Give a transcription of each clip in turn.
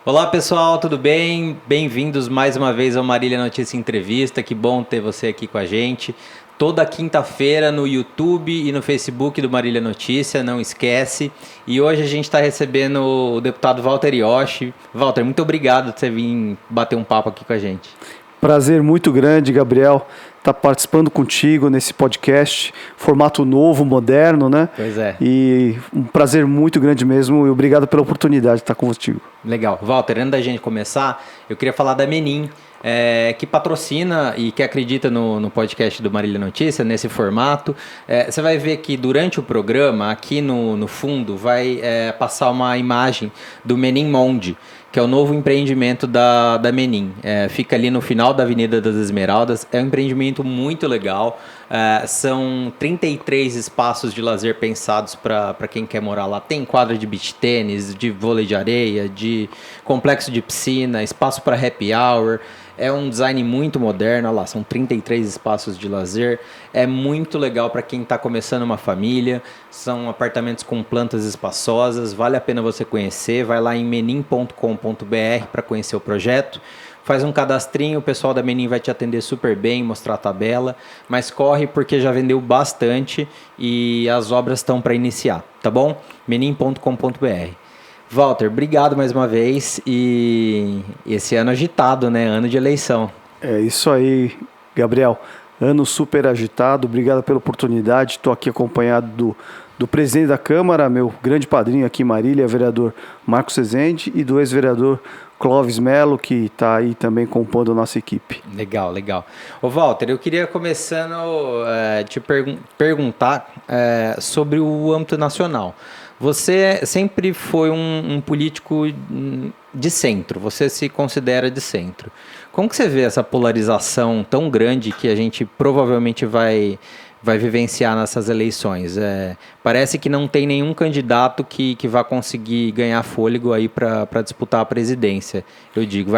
Olá pessoal, tudo bem? Bem-vindos mais uma vez ao Marília Notícia Entrevista. Que bom ter você aqui com a gente. Toda quinta-feira no YouTube e no Facebook do Marília Notícia, não esquece. E hoje a gente está recebendo o deputado Walter Yoshi. Walter, muito obrigado por você vir bater um papo aqui com a gente. Prazer muito grande, Gabriel, estar participando contigo nesse podcast, formato novo, moderno, né? Pois é. E um prazer muito grande mesmo e obrigado pela oportunidade de estar contigo. Legal. Walter, antes da gente começar, eu queria falar da Menin, que patrocina e que acredita no podcast do Marília Notícia, nesse formato. Você vai ver que durante o programa, aqui no fundo, vai passar uma imagem do Menin Monde, que é o novo empreendimento da Menin. Fica ali no final da Avenida das Esmeraldas. É um empreendimento muito legal. São 33 espaços de lazer pensados para quem quer morar lá. Tem quadra de beach tênis, de vôlei de areia, de complexo de piscina, espaço para happy hour. É um design muito moderno, olha lá, são 33 espaços de lazer. É muito legal para quem está começando uma família. São apartamentos com plantas espaçosas. Vale a pena você conhecer. Vai lá em menin.com.br para conhecer o projeto. Faz um cadastrinho, o pessoal da Menin vai te atender super bem, mostrar a tabela. Mas corre porque já vendeu bastante e as obras estão para iniciar, tá bom? menin.com.br. Walter, obrigado mais uma vez e esse ano agitado, né? Ano de eleição. É isso aí, Gabriel. Ano super agitado, obrigado pela oportunidade. Estou aqui acompanhado do presidente da Câmara, meu grande padrinho aqui em Marília, vereador Marcos Rezende, e do ex-vereador Clóvis Melo, que está aí também compondo a nossa equipe. Legal, legal. Ô Walter, eu queria começando te perguntar sobre o âmbito nacional. Você sempre foi um político de centro, você se considera de centro. Como que você vê essa polarização tão grande que a gente provavelmente vai vivenciar nessas eleições? Parece que não tem nenhum candidato que vai conseguir ganhar fôlego aí para disputar a presidência. Eu digo,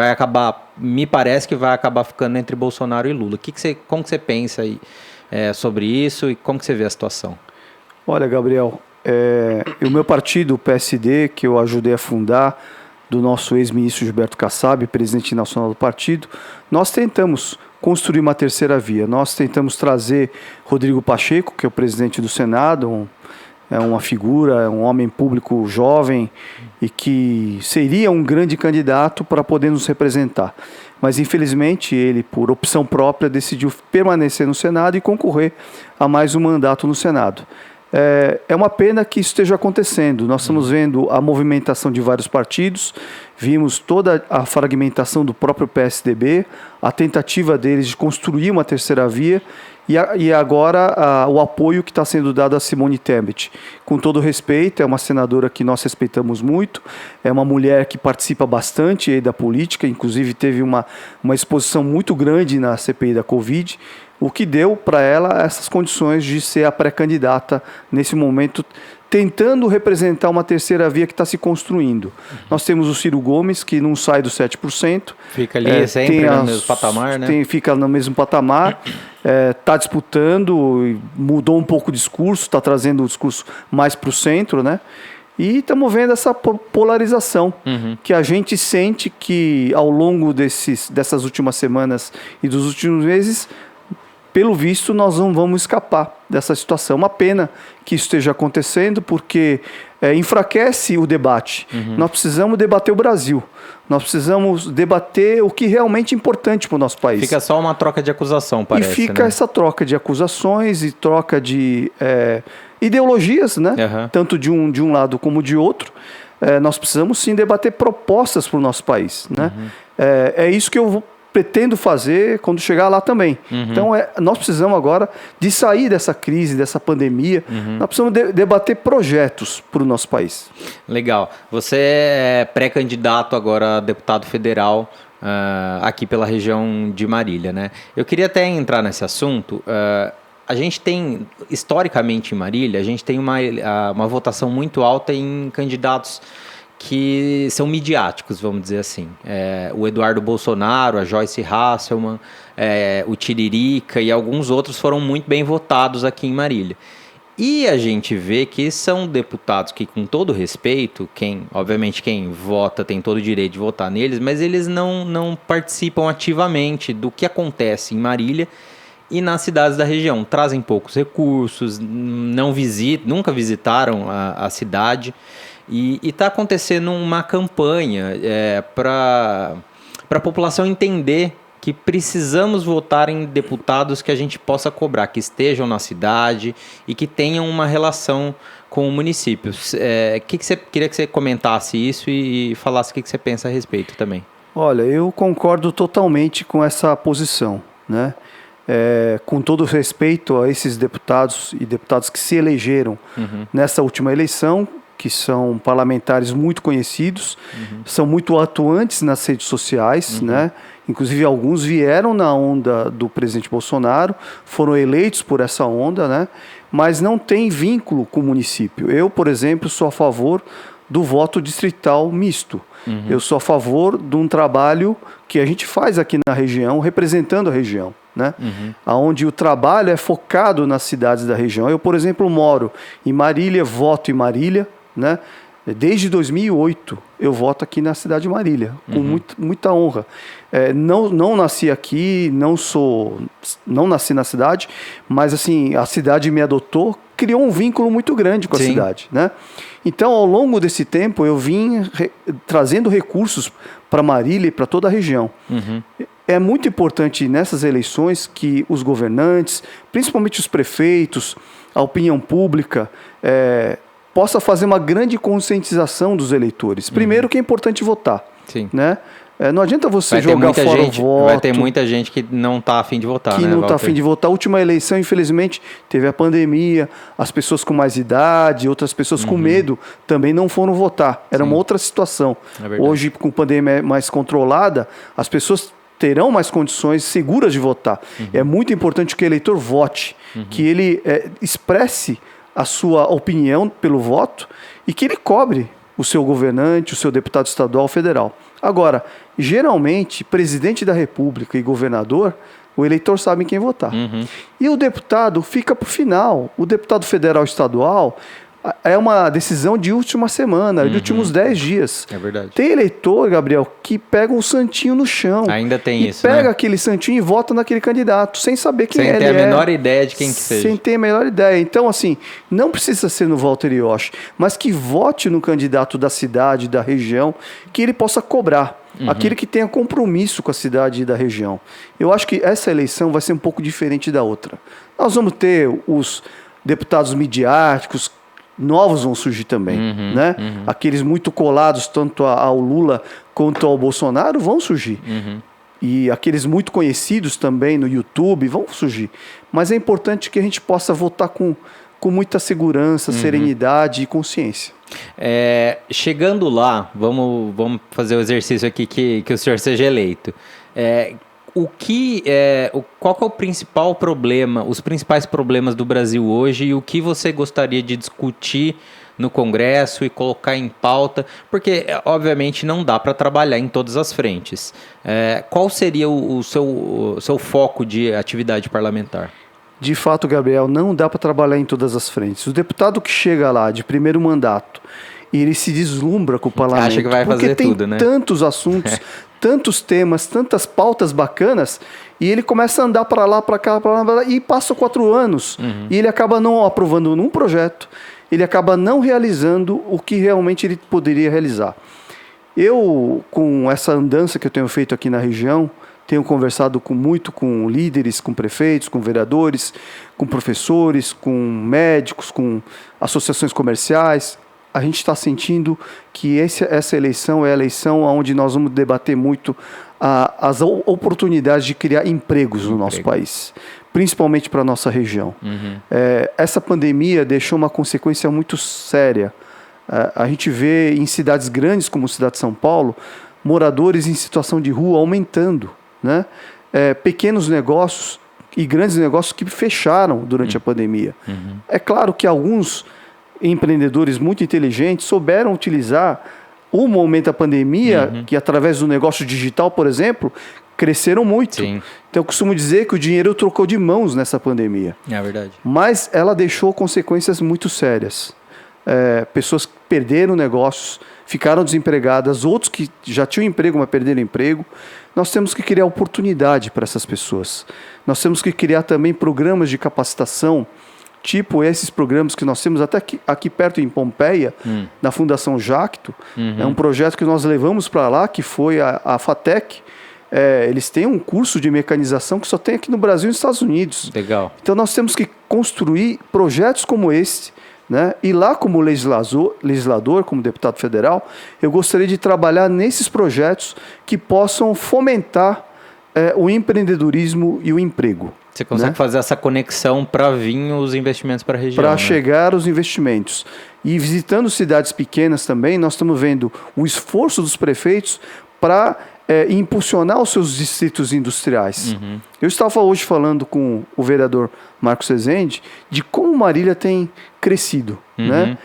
me parece que vai acabar ficando entre Bolsonaro e Lula. Como que você pensa aí, sobre isso e como que você vê a situação? Olha, Gabriel, o meu partido, o PSD, que eu ajudei a fundar, do nosso ex-ministro Gilberto Kassab, presidente nacional do partido, nós tentamos construir uma terceira via. Nós tentamos trazer Rodrigo Pacheco, que é o presidente do Senado, é uma figura, é um homem público jovem e que seria um grande candidato para poder nos representar. Mas, infelizmente, ele, por opção própria, decidiu permanecer no Senado e concorrer a mais um mandato no Senado. É uma pena que isso esteja acontecendo. Nós estamos vendo a movimentação de vários partidos, vimos toda a fragmentação do próprio PSDB, a tentativa deles de construir uma terceira via e agora o apoio que está sendo dado a Simone Tebet. Com todo respeito, é uma senadora que nós respeitamos muito, é uma mulher que participa bastante aí da política, inclusive teve uma exposição muito grande na CPI da Covid, o que deu para ela essas condições de ser a pré-candidata nesse momento, tentando representar uma terceira via que está se construindo. Nós temos o Ciro Gomes, que não sai dos 7%. Fica ali sempre no mesmo patamar, né? Fica no mesmo patamar, está disputando, mudou um pouco o discurso, está trazendo o discurso mais para o centro, né? E estamos vendo essa polarização que a gente sente que ao longo dessas últimas semanas e dos últimos meses, pelo visto, nós não vamos escapar dessa situação. Uma pena que isso esteja acontecendo, porque enfraquece o debate. Nós precisamos debater o Brasil. Nós precisamos debater o que realmente é importante para o nosso país. Fica só uma troca de acusação, parece. E fica essa troca de acusações e troca de ideologias, né? Tanto de um lado como de outro. Nós precisamos, sim, debater propostas para o nosso país, né? É isso que eu pretendo fazer quando chegar lá também. Então, nós precisamos agora de sair dessa crise, dessa pandemia. Nós precisamos debater projetos para o nosso país. Legal. Você é pré-candidato agora a deputado federal aqui pela região de Marília, né? Eu queria até entrar nesse assunto. A gente tem, historicamente em Marília, a gente tem uma votação muito alta em candidatos que são midiáticos, vamos dizer assim. O Eduardo Bolsonaro, a Joyce Hasselmann, o Tiririca e alguns outros foram muito bem votados aqui em Marília. E a gente vê que são deputados que, com todo respeito, obviamente quem vota tem todo o direito de votar neles, mas eles não participam ativamente do que acontece em Marília e nas cidades da região. Trazem poucos recursos, nunca visitaram a cidade. E está acontecendo uma campanha para a população entender que precisamos votar em deputados que a gente possa cobrar, que estejam na cidade e que tenham uma relação com o município. Queria que você comentasse isso e falasse o que você pensa a respeito também. Olha, eu concordo totalmente com essa posição, né? Com todo respeito a esses deputados e deputadas que se elegeram nessa última eleição, que são parlamentares muito conhecidos, são muito atuantes nas redes sociais, né? Inclusive alguns vieram na onda do presidente Bolsonaro, foram eleitos por essa onda, né? Mas não tem vínculo com o município. Eu, por exemplo, sou a favor do voto distrital misto. Eu sou a favor de um trabalho que a gente faz aqui na região, representando a região, né? Onde o trabalho é focado nas cidades da região. Eu, por exemplo, moro em Marília, voto em Marília, né? Desde 2008 eu voto aqui na cidade de Marília, com muita honra. Não nasci aqui, não nasci na cidade, mas assim, a cidade me adotou, criou um vínculo muito grande com a cidade, né? Então, ao longo desse tempo, eu vim trazendo recursos para Marília e para toda a região. É muito importante nessas eleições que os governantes, principalmente os prefeitos, a opinião pública, possa fazer uma grande conscientização dos eleitores. Primeiro que é importante votar. Sim. Né? Não adianta você jogar fora o voto. Vai ter muita gente que não está a fim de votar. Que não está a fim de votar. A última eleição, infelizmente, teve a pandemia, as pessoas com mais idade, outras pessoas com medo também não foram votar. Era uma outra situação. Hoje, com a pandemia mais controlada, as pessoas terão mais condições seguras de votar. É muito importante que o eleitor vote, que ele expresse a sua opinião pelo voto e que ele cobre o seu governante, o seu deputado estadual, federal. Agora, geralmente, presidente da República e governador, o eleitor sabe em quem votar. E o deputado fica para o final. O deputado federal estadual é uma decisão de última semana, de últimos 10 dias. É verdade. Tem eleitor, Gabriel, que pega um santinho no chão. Ainda tem isso, pega né? aquele santinho e vota naquele candidato, sem saber quem ele é. Sem ter a menor ideia de quem que seja. Sem ter a menor ideia. Então, assim, não precisa ser no Walter Iosh, mas que vote no candidato da cidade, da região, que ele possa cobrar. Aquele que tenha compromisso com a cidade e da região. Eu acho que essa eleição vai ser um pouco diferente da outra. Nós vamos ter os deputados midiáticos, novos vão surgir também, né? Aqueles muito colados tanto ao Lula quanto ao Bolsonaro vão surgir. E aqueles muito conhecidos também no YouTube vão surgir. Mas é importante que a gente possa votar com muita segurança, serenidade e consciência. Chegando lá, vamos fazer o exercício aqui que o senhor seja eleito. Qual que é o principal problema, os principais problemas do Brasil hoje e o que você gostaria de discutir no Congresso e colocar em pauta? Porque, obviamente, não dá para trabalhar em todas as frentes. Qual seria o seu foco de atividade parlamentar? De fato, Gabriel, não dá para trabalhar em todas as frentes. O deputado que chega lá de primeiro mandato e ele se deslumbra com o parlamento, acha que vai fazer tudo, né? Porque tem tantos assuntos, tantos temas, tantas pautas bacanas, e ele começa a andar para lá, para cá, e passa 4 anos, e ele acaba não aprovando um projeto, ele acaba não realizando o que realmente ele poderia realizar. Eu, com essa andança que eu tenho feito aqui na região, tenho conversado muito com líderes, com prefeitos, com vereadores, com professores, com médicos, com associações comerciais. A gente está sentindo que essa eleição é a eleição onde nós vamos debater muito as oportunidades de criar empregos no nosso país, principalmente para a nossa região. Essa pandemia deixou uma consequência muito séria. A gente vê em cidades grandes como a cidade de São Paulo, moradores em situação de rua aumentando, né? Pequenos negócios e grandes negócios que fecharam durante a pandemia. É claro que alguns empreendedores muito inteligentes souberam utilizar o momento da pandemia, que através do negócio digital, por exemplo, cresceram muito. Sim. Então eu costumo dizer que o dinheiro trocou de mãos nessa pandemia. É verdade. Mas ela deixou consequências muito sérias. Pessoas que perderam negócios, ficaram desempregadas, outros que já tinham emprego, mas perderam emprego. Nós temos que criar oportunidade para essas pessoas. Nós temos que criar também programas de capacitação, tipo esses programas que nós temos até aqui perto em Pompeia, na Fundação Jacto. É um projeto que nós levamos para lá, que foi a FATEC. Eles têm um curso de mecanização que só tem aqui no Brasil e nos Estados Unidos. Legal. Então nós temos que construir projetos como esse, né? E lá como legislador, como deputado federal, eu gostaria de trabalhar nesses projetos que possam fomentar o empreendedorismo e o emprego. Você consegue, né? fazer essa conexão para vir os investimentos para a região. Para né? chegar os investimentos. E visitando cidades pequenas também, nós estamos vendo o esforço dos prefeitos para impulsionar os seus distritos industriais. Eu estava hoje falando com o vereador Marcos Rezende de como Marília tem crescido. Né?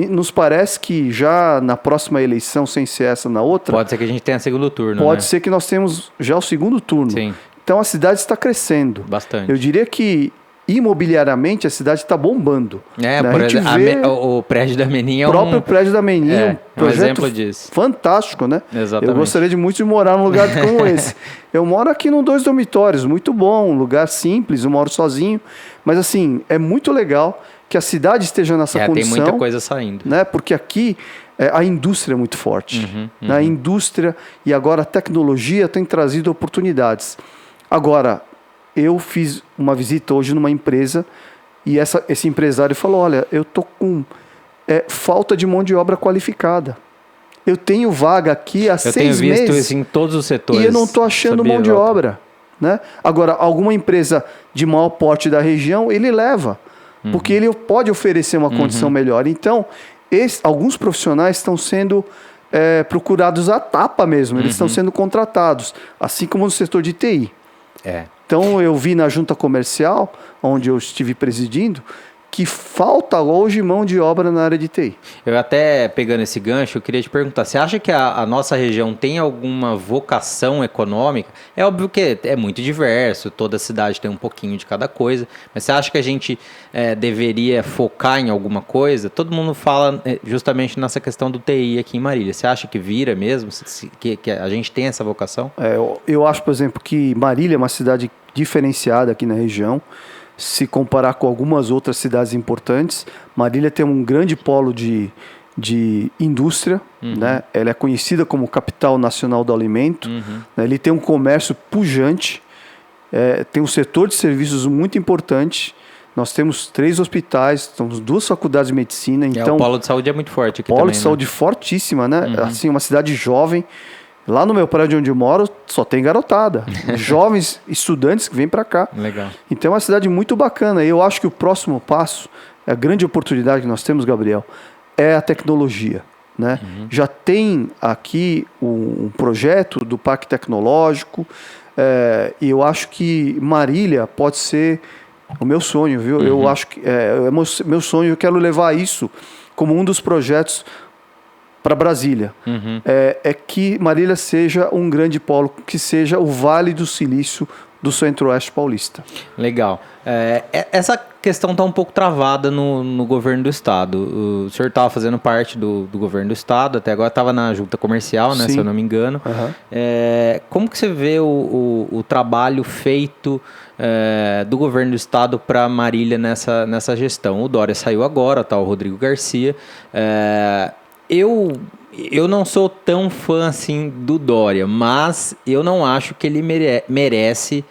Nos parece que já na próxima eleição, sem ser essa na outra... Pode ser que a gente tenha segundo turno. Pode ser que nós temos já o segundo turno. Sim. Então a cidade está crescendo. Bastante. Eu diria que imobiliariamente a cidade está bombando. Né? Por exemplo, o prédio da Menin é o próprio prédio da Menin é um projeto exemplo disso. Fantástico, né? Exatamente. Eu gostaria muito de morar num lugar como esse. Eu moro aqui num 2 dormitórios, muito bom, um lugar simples, eu moro sozinho, mas assim, é muito legal que a cidade esteja nessa condição. Tem muita coisa saindo. Né? Porque aqui a indústria é muito forte. A indústria e agora a tecnologia tem trazido oportunidades. Agora, eu fiz uma visita hoje numa empresa e esse empresário falou, olha, eu estou com falta de mão de obra qualificada. Eu tenho vaga aqui há 6 meses. Eu tenho visto isso em todos os setores. E eu não estou achando mão de obra. Né? Agora, alguma empresa de maior porte da região, ele leva. Porque ele pode oferecer uma condição melhor. Então, alguns profissionais estão sendo procurados à tapa mesmo. Eles estão sendo contratados. Assim como no setor de TI. Então, eu vi na junta comercial, onde eu estive presidindo, que falta hoje mão de obra na área de TI. Eu até, pegando esse gancho, eu queria te perguntar, você acha que a nossa região tem alguma vocação econômica? É óbvio que é muito diverso, toda cidade tem um pouquinho de cada coisa, mas você acha que a gente deveria focar em alguma coisa? Todo mundo fala justamente nessa questão do TI aqui em Marília. Você acha que vira mesmo, que a gente tem essa vocação? Eu acho, por exemplo, que Marília é uma cidade diferenciada aqui na região. Se comparar com algumas outras cidades importantes, Marília tem um grande polo de indústria, né? Ela é conhecida como capital nacional do alimento, né? Ele tem um comércio pujante, tem um setor de serviços muito importante. Nós temos 3 hospitais, temos 2 faculdades de medicina. Então, o polo de saúde é muito forte aqui também. Polo de saúde né? fortíssima, né? Assim, uma cidade jovem. Lá no meu prédio onde eu moro, só tem garotada. Jovens estudantes que vêm para cá. Legal. Então é uma cidade muito bacana. E eu acho que o próximo passo, a grande oportunidade que nós temos, Gabriel, é a tecnologia. Né? Já tem aqui um projeto do Parque Tecnológico. E eu acho que Marília pode ser o meu sonho, viu? Eu acho que é meu sonho. Eu quero levar isso como um dos projetos para Brasília, que Marília seja um grande polo, que seja o Vale do Silício do Centro-Oeste paulista. Legal. Essa questão está um pouco travada no governo do estado. O senhor estava fazendo parte do governo do estado, até agora estava na junta comercial, né, se eu não me engano. Como que você vê o trabalho feito do governo do estado para Marília nessa gestão? O Dória saiu agora, tá, o Rodrigo Garcia. Eu não sou tão fã assim do Dória, mas eu não acho que ele merece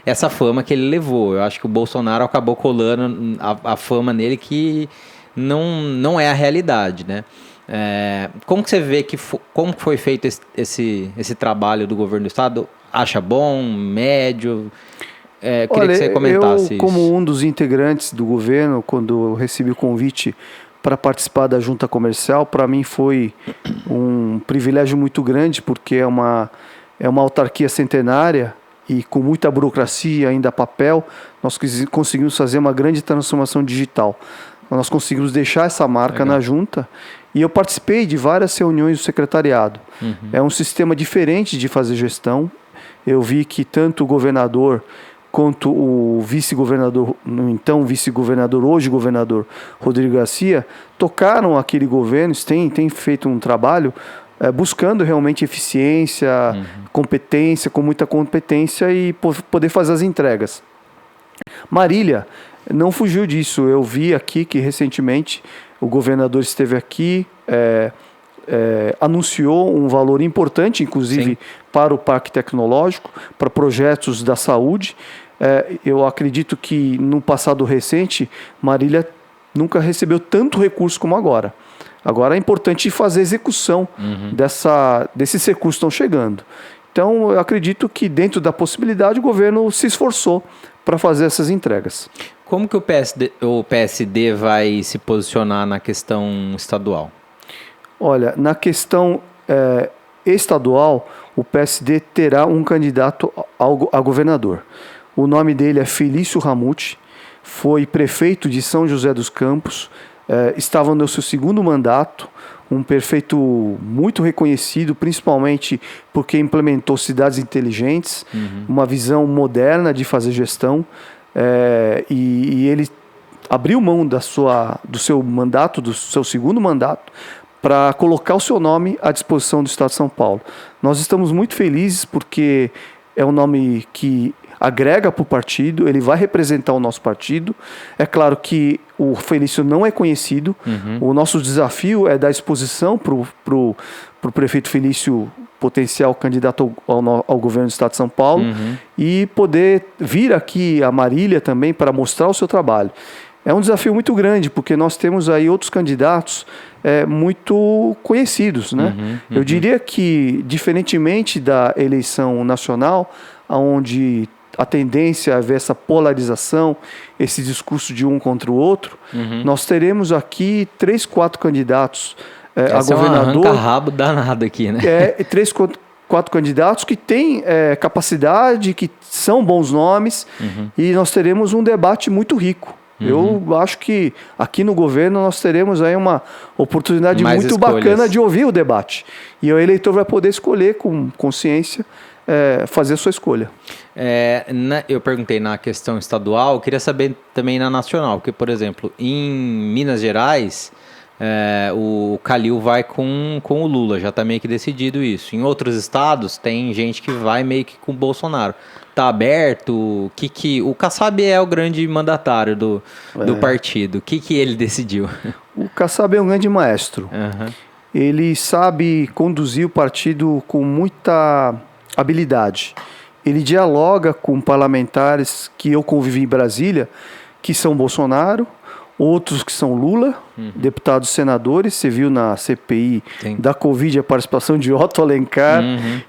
essa fama que ele levou. Eu acho que o Bolsonaro acabou colando a fama nele que não é a realidade, né? Como que você vê como foi feito esse trabalho do governo do estado? Acha bom, médio? Queria que você comentasse isso. Como um dos integrantes do governo, quando eu recebi o convite para participar da junta comercial, para mim foi um privilégio muito grande, porque é uma autarquia centenária e com muita burocracia, ainda papel, nós conseguimos fazer uma grande transformação digital. Nós conseguimos deixar essa marca na junta e eu participei de várias reuniões do secretariado. É um sistema diferente de fazer gestão, Eu vi que tanto o governador quanto o vice-governador, então vice-governador, hoje governador Rodrigo Garcia, tocaram aquele governo, têm feito um trabalho buscando realmente eficiência, competência, com muita competência e poder fazer as entregas. Marília não fugiu disso. Eu vi aqui que recentemente o governador esteve aqui, anunciou um valor importante, inclusive, sim, para o Parque Tecnológico, para projetos da saúde. Eu acredito que no passado recente, Marília nunca recebeu tanto recurso como agora. Agora é importante fazer a execução desses recursos que estão chegando. Então, eu acredito que dentro da possibilidade o governo se esforçou para fazer essas entregas. Como que o PSD vai se posicionar na questão estadual? Olha, na questão estadual, o PSD terá um candidato a governador. O nome dele é Felício Ramute, foi prefeito de São José dos Campos, estava no seu segundo mandato, um prefeito muito reconhecido, principalmente porque implementou cidades inteligentes, uma visão moderna de fazer gestão, e ele abriu mão do seu mandato, do seu segundo mandato, para colocar o seu nome à disposição do Estado de São Paulo. Nós estamos muito felizes porque é um nome que agrega para o partido, ele vai representar o nosso partido. É claro que o Felício não é conhecido, o nosso desafio é dar exposição para o prefeito Felício, potencial candidato ao governo do Estado de São Paulo, e poder vir aqui a Marília também para mostrar o seu trabalho. É um desafio muito grande, porque nós temos aí outros candidatos muito conhecidos, né? Eu diria que, diferentemente da eleição nacional, onde a tendência é ver essa polarização, esse discurso de um contra o outro, nós teremos aqui 3, 4 candidatos a governador. É um arranca-rabo danado aqui, né? 3, 4 candidatos que têm capacidade, que são bons nomes, e nós teremos um debate muito rico. Eu acho que aqui no governo nós teremos aí uma oportunidade muito bacana de ouvir o debate. E o eleitor vai poder escolher com consciência, fazer a sua escolha. Eu perguntei na questão estadual, eu queria saber também na nacional, porque, por exemplo, em Minas Gerais, o Calil vai com o Lula, já está meio que decidido isso. Em outros estados, tem gente que vai meio que com o Bolsonaro. Está aberto? O Kassab é o grande mandatário do partido. O que ele decidiu? O Kassab é um grande maestro. Ele sabe conduzir o partido com muita habilidade. Ele dialoga com parlamentares que eu convivi em Brasília, que são Bolsonaro, outros que são Lula, deputados senadores. Você viu na CPI da Covid a participação de Otto Alencar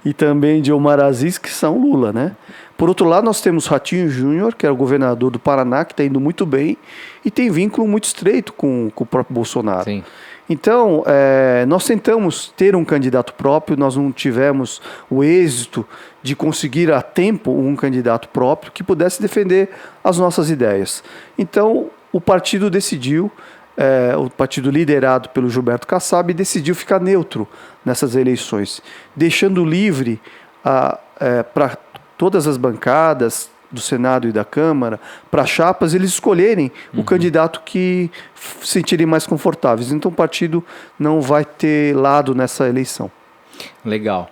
e também de Omar Aziz, que são Lula, né? Por outro lado, nós temos Ratinho Júnior, que é o governador do Paraná, que está indo muito bem e tem vínculo muito estreito com o próprio Bolsonaro. Sim. Então, nós tentamos ter um candidato próprio, nós não tivemos o êxito de conseguir a tempo um candidato próprio que pudesse defender as nossas ideias. Então, o partido decidiu, o partido liderado pelo Gilberto Kassab, decidiu ficar neutro nessas eleições, deixando livre para todas as bancadas do Senado e da Câmara, para chapas, eles escolherem o candidato que se sentirem mais confortáveis. Então o partido não vai ter lado nessa eleição. Legal.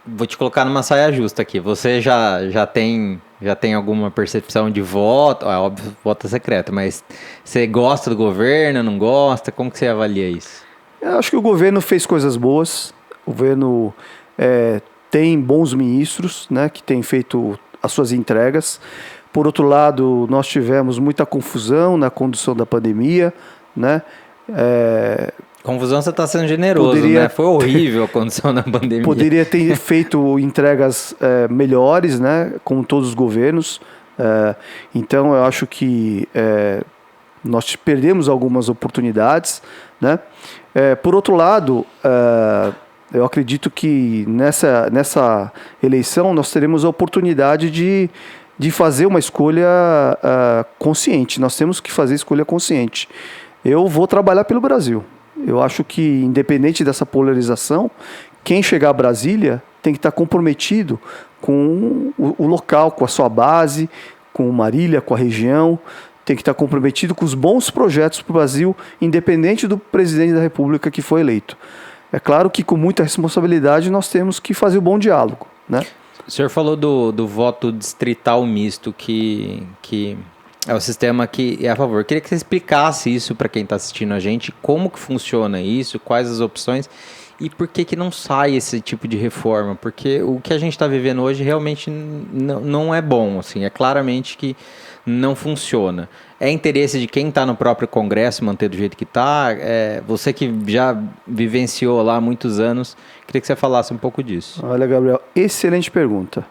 Vou te colocar numa saia justa aqui. Você já tem alguma percepção de voto? Óbvio, voto é secreto, mas você gosta do governo, não gosta? Como que você avalia isso? Eu acho que o governo fez coisas boas. O governo tem bons ministros, né, que têm feito as suas entregas. Por outro lado, nós tivemos muita confusão na condução da pandemia, né? Confusão, você está sendo generoso, né? Foi horrível a condução da pandemia. Poderia ter feito entregas melhores, né? Como todos os governos. Então, eu acho que nós perdemos algumas oportunidades, né? Por outro lado, eu acredito que nessa eleição nós teremos a oportunidade de fazer uma escolha consciente. Nós temos que fazer escolha consciente. Eu vou trabalhar pelo Brasil. Eu acho que, independente dessa polarização, quem chegar a Brasília tem que estar comprometido com o local, com a sua base, com Marília, com a região, tem que estar comprometido com os bons projetos para o Brasil, independente do presidente da República que foi eleito. É claro que com muita responsabilidade nós temos que fazer o bom diálogo, né? O senhor falou do voto distrital misto, que é o sistema que é a favor. Eu queria que você explicasse isso para quem está assistindo a gente, como que funciona isso, quais as opções e por que não sai esse tipo de reforma. Porque o que a gente está vivendo hoje realmente não é bom, assim, é claramente que não funciona. É interesse de quem está no próprio Congresso manter do jeito que está? Você que já vivenciou lá há muitos anos, queria que você falasse um pouco disso. Olha, Gabriel, excelente pergunta.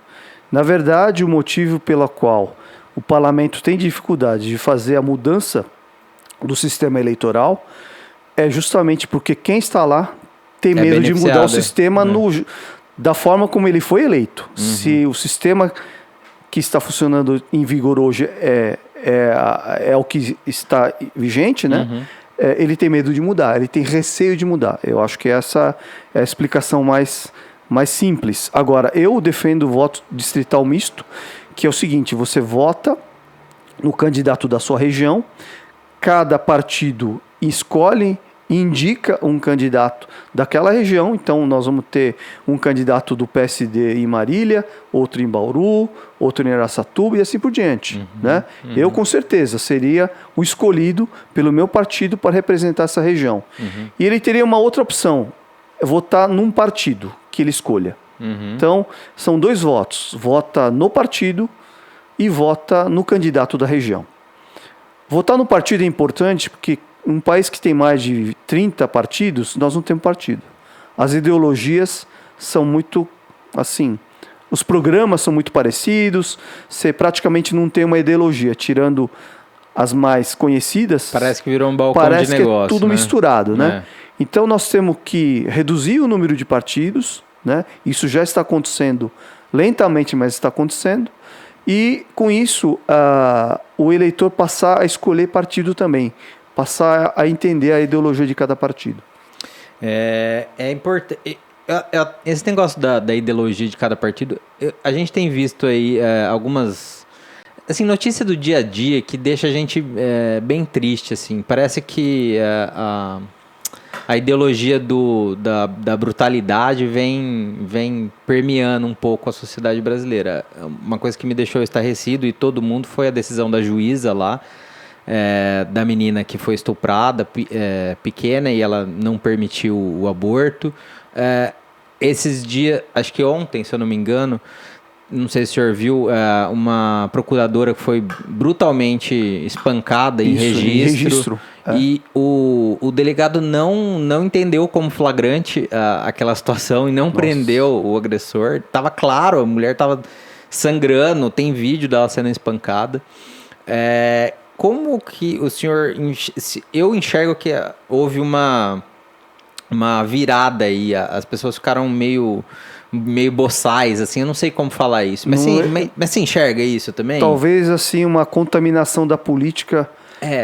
Na verdade, o motivo pelo qual o parlamento tem dificuldade de fazer a mudança do sistema eleitoral é justamente porque quem está lá tem medo de mudar o sistema da forma como ele foi eleito. Uhum. Se o sistema que está funcionando em vigor hoje é o que está vigente, né? Uhum. Ele tem medo de mudar, ele tem receio de mudar. Eu acho que essa é a explicação mais simples. Agora, eu defendo o voto distrital misto, que é o seguinte: você vota no candidato da sua região, cada partido escolhe e indica um candidato daquela região. Então nós vamos ter um candidato do PSD em Marília, outro em Bauru, outro em Araçatuba e assim por diante. Uhum, né? Uhum. Eu com certeza seria o escolhido pelo meu partido para representar essa região. Uhum. E ele teria uma outra opção, votar num partido que ele escolha. Uhum. Então são 2 votos, vota no partido e vota no candidato da região. Votar no partido é importante porque um país que tem mais de 30 partidos, nós não temos partido. As ideologias são muito, assim, os programas são muito parecidos, você praticamente não tem uma ideologia, tirando as mais conhecidas. Parece que virou um balcão de negócio. Parece que é tudo misturado, né? Então nós temos que reduzir o número de partidos, né? Isso já está acontecendo lentamente, mas está acontecendo. E com isso, o eleitor passar a escolher partido também, passar a entender a ideologia de cada partido. É importante. Esse negócio da ideologia de cada partido, a gente tem visto aí algumas assim, notícia do dia a dia que deixa a gente bem triste. Assim. Parece que a ideologia da brutalidade vem permeando um pouco a sociedade brasileira. Uma coisa que me deixou estarrecido, e todo mundo, foi a decisão da juíza lá, da menina que foi estuprada, pequena, e ela não permitiu o aborto. Esses dias, acho que ontem, se eu não me engano, não sei se o senhor viu, uma procuradora que foi brutalmente espancada em registro. E o delegado não entendeu como flagrante aquela situação e não prendeu o agressor. Tava claro, a mulher estava sangrando, tem vídeo dela sendo espancada. Como que o senhor... Eu enxergo que houve uma virada aí, as pessoas ficaram meio boçais, assim, eu não sei como falar isso. Mas você enxerga isso também? Talvez, assim, uma contaminação da política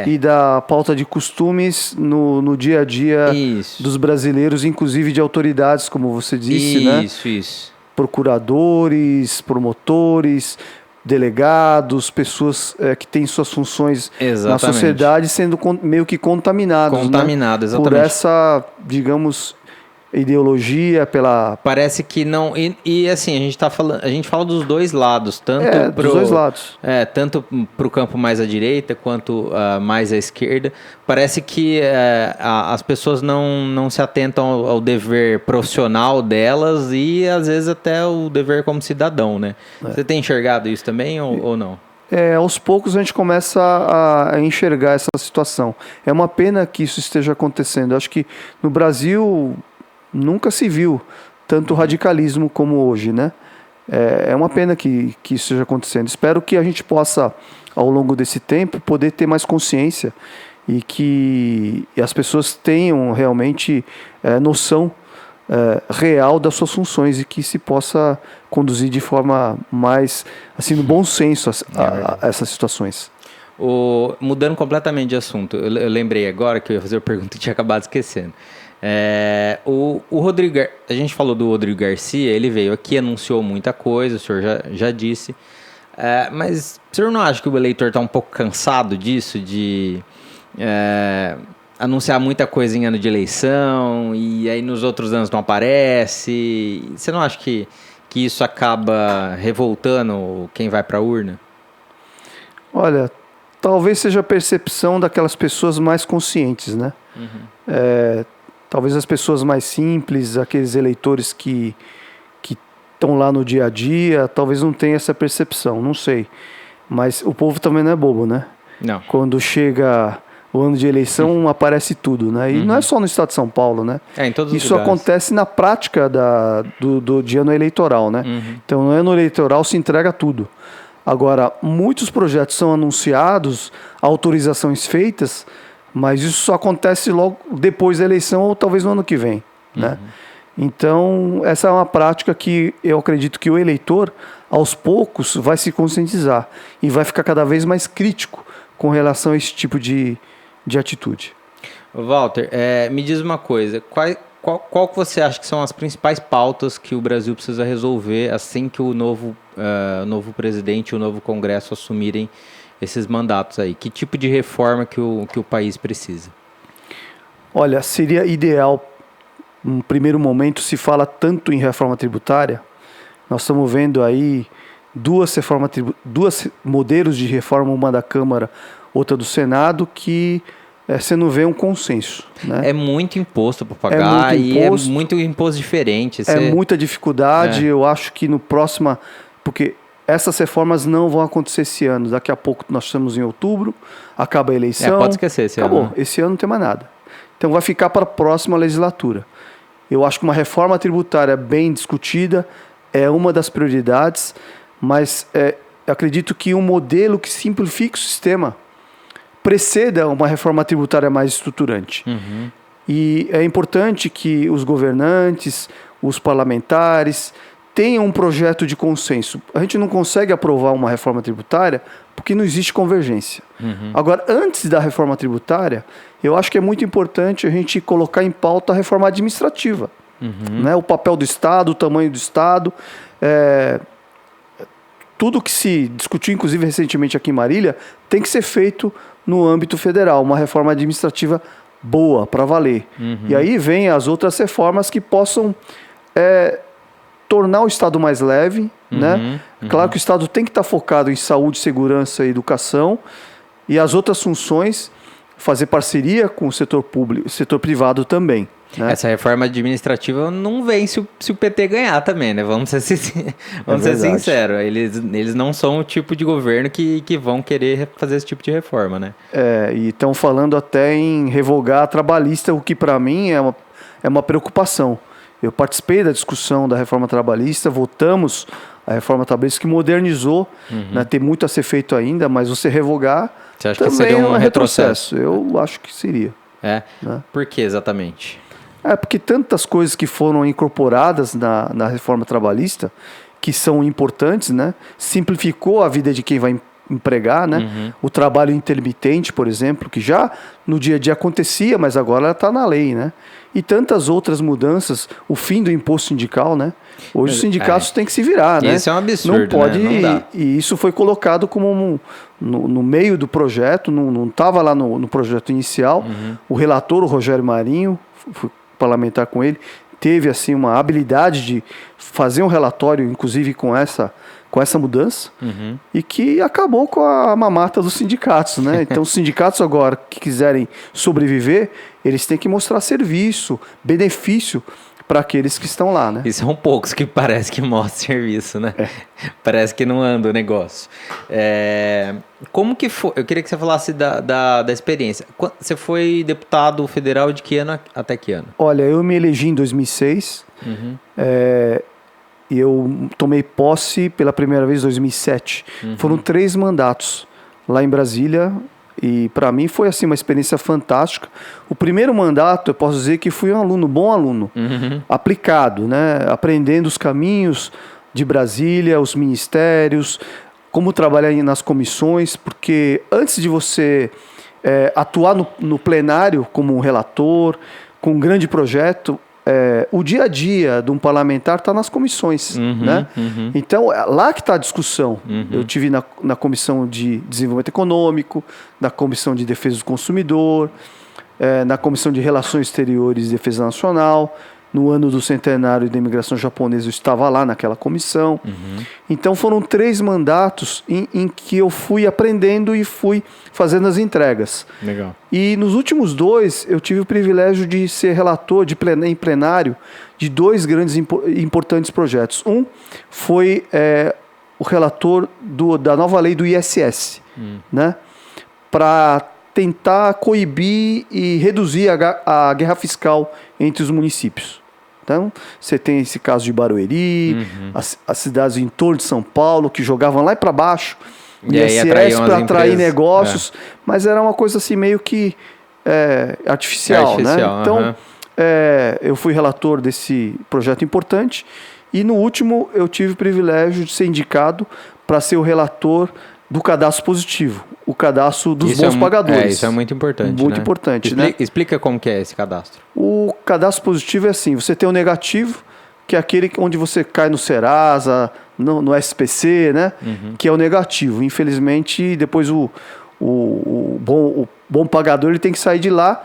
e da pauta de costumes no dia a dia dos brasileiros, inclusive de autoridades, como você disse, né? Isso. Procuradores, promotores, delegados, pessoas que têm suas funções na sociedade sendo meio que contaminados, né? Exatamente. Por essa, digamos, ideologia, Parece que não... E assim, a gente fala dos dois lados, tanto dos dois lados. Tanto para o campo mais à direita, quanto mais à esquerda. Parece que as pessoas não se atentam ao dever profissional delas e, às vezes, até o dever como cidadão, né? Você tem enxergado isso também ou não? Aos poucos a gente começa a enxergar essa situação. É uma pena que isso esteja acontecendo. Acho que no Brasil nunca se viu tanto radicalismo como hoje, né? É uma pena que isso esteja acontecendo. Espero que a gente possa, ao longo desse tempo, poder ter mais consciência e que as pessoas tenham realmente noção real das suas funções e que se possa conduzir de forma mais, assim, no bom senso a essas situações. Mudando completamente de assunto, eu lembrei agora que eu ia fazer uma pergunta e tinha acabado esquecendo. O Rodrigo, a gente falou do Rodrigo Garcia, ele veio aqui, anunciou muita coisa, o senhor já disse. Mas o senhor não acha que o eleitor está um pouco cansado disso, de anunciar muita coisa em ano de eleição e aí nos outros anos não aparece? Você não acha que isso acaba revoltando quem vai para a urna? Olha, talvez seja a percepção daquelas pessoas mais conscientes, né? Talvez as pessoas mais simples, aqueles eleitores que estão lá no dia a dia, talvez não tenham essa percepção, não sei. Mas o povo também não é bobo, né? Não. Quando chega o ano de eleição, aparece tudo, né? E não é só no estado de São Paulo, né? Em todos os Isso lugares. acontece na prática do dia no eleitoral, né? Então, no ano eleitoral se entrega tudo. Agora, muitos projetos são anunciados, autorizações feitas, mas isso só acontece logo depois da eleição ou talvez no ano que vem, né? Então, essa é uma prática que eu acredito que o eleitor, aos poucos, vai se conscientizar e vai ficar cada vez mais crítico com relação a esse tipo de atitude. Walter, me diz uma coisa, qual que você acha que são as principais pautas que o Brasil precisa resolver assim que o novo presidente e o novo Congresso assumirem esses mandatos aí? Que tipo de reforma que o país precisa? Olha, seria ideal, num primeiro momento, se fala tanto em reforma tributária, nós estamos vendo aí duas modelos de reforma, uma da Câmara, outra do Senado, que você não vê um consenso, né? É muito imposto para pagar é muito imposto diferente. É muita dificuldade, eu acho que no próximo... Porque essas reformas não vão acontecer esse ano, daqui a pouco nós estamos em outubro, acaba a eleição... Pode esquecer esse acabou. ano. Acabou, esse ano não tem mais nada. Então vai ficar para a próxima legislatura. Eu acho que uma reforma tributária bem discutida é uma das prioridades, mas acredito que um modelo que simplifique o sistema preceda uma reforma tributária mais estruturante. E é importante que os governantes, os parlamentares, tenham um projeto de consenso. A gente não consegue aprovar uma reforma tributária porque não existe convergência. Agora, antes da reforma tributária, eu acho que é muito importante a gente colocar em pauta a reforma administrativa. Né? O papel do Estado, o tamanho do Estado. Tudo que se discutiu, inclusive recentemente aqui em Marília, tem que ser feito no âmbito federal. Uma reforma administrativa boa, para valer. E aí vem as outras reformas que possam tornar o Estado mais leve, né? Claro que o Estado tem que estar focado em saúde, segurança e educação, e as outras funções fazer parceria com o setor público, setor privado também. Né? Essa reforma administrativa não vem se o PT ganhar também, né? Vamos ser sinceros. Eles não são o tipo de governo que vão querer fazer esse tipo de reforma, né? E estão falando até em revogar a trabalhista, o que para mim é uma preocupação. Eu participei da discussão da reforma trabalhista, votamos a reforma trabalhista que modernizou, né? Tem muito a ser feito ainda, mas você revogar você acha também que seria um retrocesso. Eu acho que seria. Né? Por que exatamente? Porque tantas coisas que foram incorporadas na reforma trabalhista, que são importantes, né? Simplificou a vida de quem vai empregar, né? O trabalho intermitente, por exemplo, que já no dia a dia acontecia, mas agora ela está na lei, né? E tantas outras mudanças, o fim do imposto sindical, né? Hoje os sindicatos têm que se virar, né? Isso é um absurdo, não pode, né? Não dá. E isso foi colocado como no meio do projeto, não estava lá no projeto inicial. O relator, o Rogério Marinho, fui parlamentar com ele, teve assim uma habilidade de fazer um relatório, inclusive com essa mudança, e que acabou com a mamata dos sindicatos, né? Então, os sindicatos agora que quiserem sobreviver, eles têm que mostrar serviço, benefício para aqueles que estão lá, né? E são poucos que parece que mostram serviço, né? Parece que não anda o negócio. Como que foi? Eu queria que você falasse da experiência. Você foi deputado federal de que ano até que ano? Olha, eu me elegi em 2006. E eu tomei posse pela primeira vez em 2007. Foram 3 mandatos lá em Brasília. E para mim foi assim uma experiência fantástica. O primeiro mandato, eu posso dizer que fui um aluno, bom aluno, aplicado, né? Aprendendo os caminhos de Brasília, os ministérios, como trabalhar nas comissões, porque antes de você atuar no plenário como um relator, com um grande projeto, o dia a dia de um parlamentar está nas comissões, né? Então, lá que está a discussão. Eu tive na Comissão de Desenvolvimento Econômico, na Comissão de Defesa do Consumidor, na Comissão de Relações Exteriores e Defesa Nacional. No ano do centenário da imigração japonesa, eu estava lá naquela comissão. Então, foram 3 mandatos em que eu fui aprendendo e fui fazendo as entregas. Legal. E nos últimos 2, eu tive o privilégio de ser relator em plenário de 2 grandes importantes projetos. Um foi o relator da nova lei do ISS, né? Para tentar coibir e reduzir a guerra fiscal entre os municípios. Então, você tem esse caso de Barueri, as cidades em torno de São Paulo, que jogavam lá para baixo, ISS para atrair negócios, mas era uma coisa assim meio que artificial, né? Então, eu fui relator desse projeto importante e no último eu tive o privilégio de ser indicado para ser o relator do cadastro positivo, o cadastro dos bons pagadores. Isso é muito importante. Muito importante, né? Explica como que é esse cadastro. O cadastro positivo é assim, você tem o negativo, que é aquele onde você cai no Serasa, no SPC, né? Que é o negativo. Infelizmente, depois o bom pagador ele tem que sair de lá.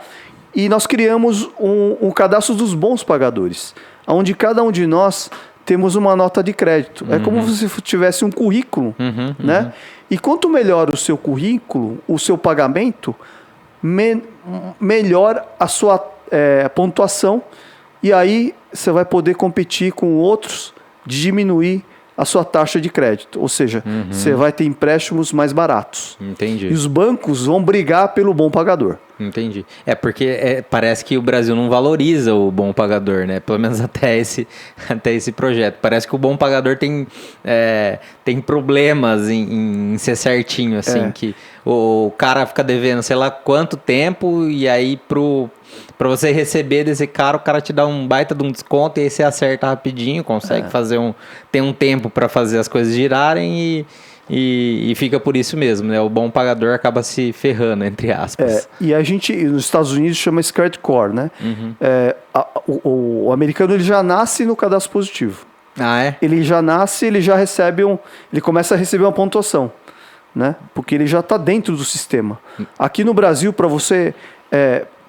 E nós criamos um cadastro dos bons pagadores, onde cada um de nós temos uma nota de crédito. É como se você tivesse um currículo, né? E quanto melhor o seu currículo, o seu pagamento, melhor a sua pontuação. E aí você vai poder competir com outros de diminuir a sua taxa de crédito. Ou seja, você vai ter empréstimos mais baratos. Entendi. E os bancos vão brigar pelo bom pagador. Entendi. Porque parece que o Brasil não valoriza o bom pagador, né? Pelo menos até esse projeto. Parece que o bom pagador tem problemas em ser certinho, assim, que o cara fica devendo sei lá quanto tempo e aí pra você receber desse cara, o cara te dá um baita de um desconto e aí você acerta rapidinho, consegue tem um tempo para fazer as coisas girarem e fica por isso mesmo, né? O bom pagador acaba se ferrando, entre aspas. E a gente, nos Estados Unidos, chama esse credit score, né? O americano ele já nasce no cadastro positivo. Ah, é? Ele já nasce, ele começa a receber uma pontuação, né? Porque ele já está dentro do sistema. Aqui no Brasil, para você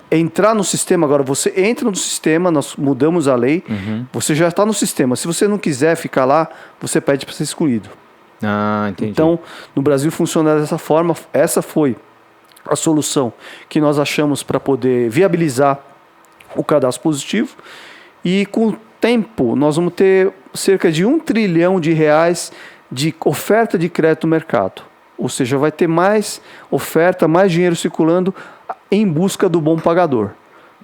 entrar no sistema, agora você entra no sistema, nós mudamos a lei, você já está no sistema. Se você não quiser ficar lá, você pede para ser excluído. Ah, entendi. Então, no Brasil funciona dessa forma. Essa foi a solução que nós achamos para poder viabilizar o cadastro positivo. E com o tempo, nós vamos ter cerca de R$1 trilhão de oferta de crédito no mercado. Ou seja, vai ter mais oferta, mais dinheiro circulando em busca do bom pagador.